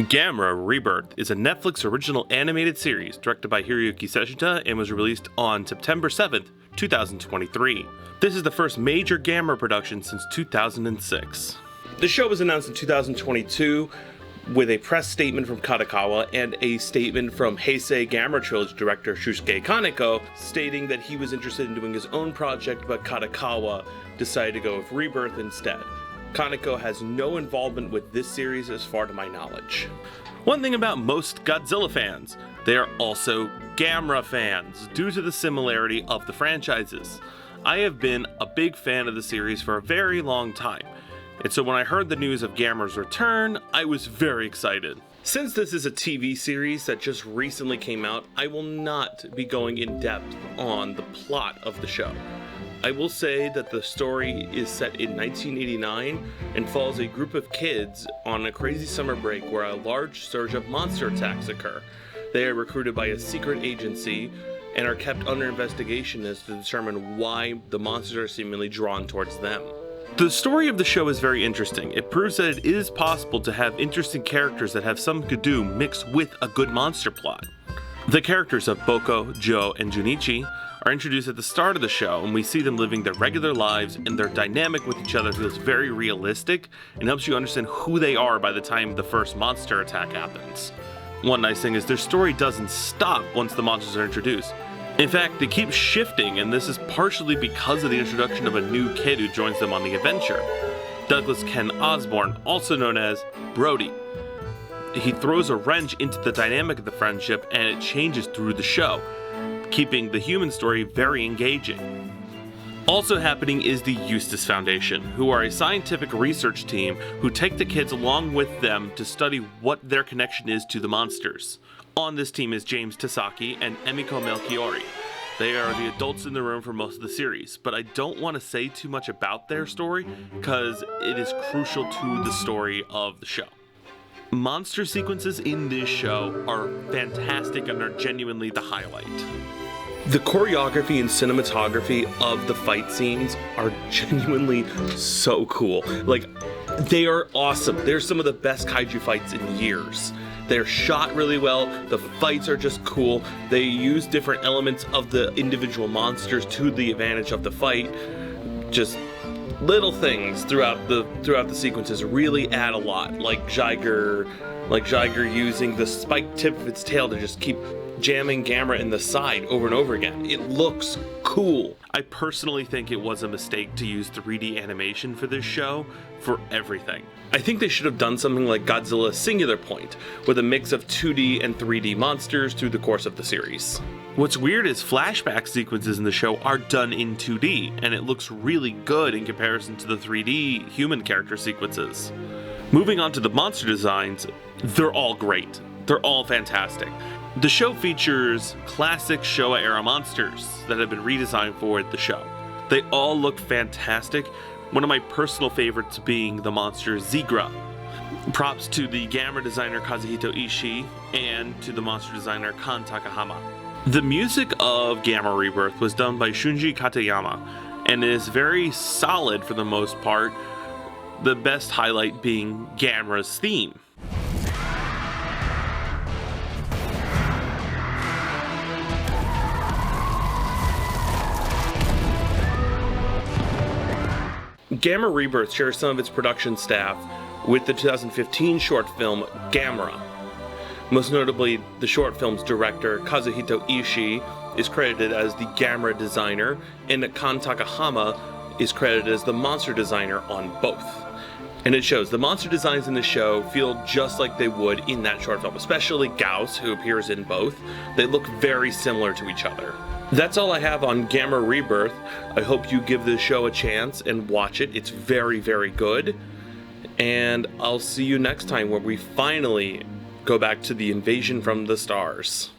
Gamera Rebirth is a Netflix original animated series directed by Hiroyuki Seshita and was released on September 7th, 2023. This is the first major Gamera production since 2006. The show was announced in 2022 with a press statement from Kadokawa and a statement from Heisei Gamera Trilogy director Shusuke Kaneko stating that he was interested in doing his own project, but Kadokawa decided to go with Rebirth instead. Kaneko has no involvement with this series as far to my knowledge. One thing about most Godzilla fans, they are also Gamera fans due to the similarity of the franchises. I have been a big fan of the series for a very long time, and so when I heard the news of Gamera's return, I was very excited. Since this is a TV series that just recently came out, I will not be going in depth on the plot of the show. I will say that the story is set in 1989 and follows a group of kids on a crazy summer break where a large surge of monster attacks occur. They are recruited by a secret agency and are kept under investigation as to determine why the monsters are seemingly drawn towards them. The story of the show is very interesting. It proves that it is possible to have interesting characters that have some Gadoo mixed with a good monster plot. The characters of Boko, Joe, and Junichi are introduced at the start of the show, and we see them living their regular lives, and their dynamic with each other feels very realistic and helps you understand who they are by the time the first monster attack happens. One nice thing is their story doesn't stop once the monsters are introduced. In fact, they keep shifting, and this is partially because of the introduction of a new kid who joins them on the adventure. Douglas Ken Osborne, also known as Brody. He throws a wrench into the dynamic of the friendship, and it changes through the show, keeping the human story very engaging. Also happening is the Eustace Foundation, who are a scientific research team who take the kids along with them to study what their connection is to the monsters. On this team is James Tasaki and Emiko Melchiori. They are the adults in the room for most of the series, but I don't want to say too much about their story because it is crucial to the story of the show. Monster sequences in this show are fantastic and are genuinely the highlight. The choreography and cinematography of the fight scenes are genuinely so cool. Like, they are awesome. They're some of the best kaiju fights in years. They're shot really well, the fights are just cool, they use different elements of the individual monsters to the advantage of the fight. Just little things throughout the sequences really add a lot, like Jiger using the spiked tip of its tail to just keep jamming Gamera in the side over and over again. It looks cool. I personally think it was a mistake to use 3D animation for this show for everything. I think they should have done something like Godzilla Singular Point, with a mix of 2D and 3D monsters through the course of the series. What's weird is flashback sequences in the show are done in 2D, and it looks really good in comparison to the 3D human character sequences. Moving on to the monster designs, they're all great. They're all fantastic. The show features classic Showa-era monsters that have been redesigned for the show. They all look fantastic, one of my personal favorites being the monster Zigra. Props to the Gamera designer Kazuhito Ishii and to the monster designer Kan Takahama. The music of Gamera Rebirth was done by Shunji Katayama and is very solid for the most part, the best highlight being Gamera's theme. Gamera Rebirth shares some of its production staff with the 2015 short film Gamera. Most notably, the short film's director, Kazuhito Ishii, is credited as the Gamera designer, and Kan Takahama is credited as the monster designer on both. And it shows. The monster designs in the show feel just like they would in that short film, especially Gauss, who appears in both. They look very similar to each other. That's all I have on Gamera Rebirth. I hope you give this show a chance and watch it. It's very, very good. And I'll see you next time where we finally go back to the invasion from the stars.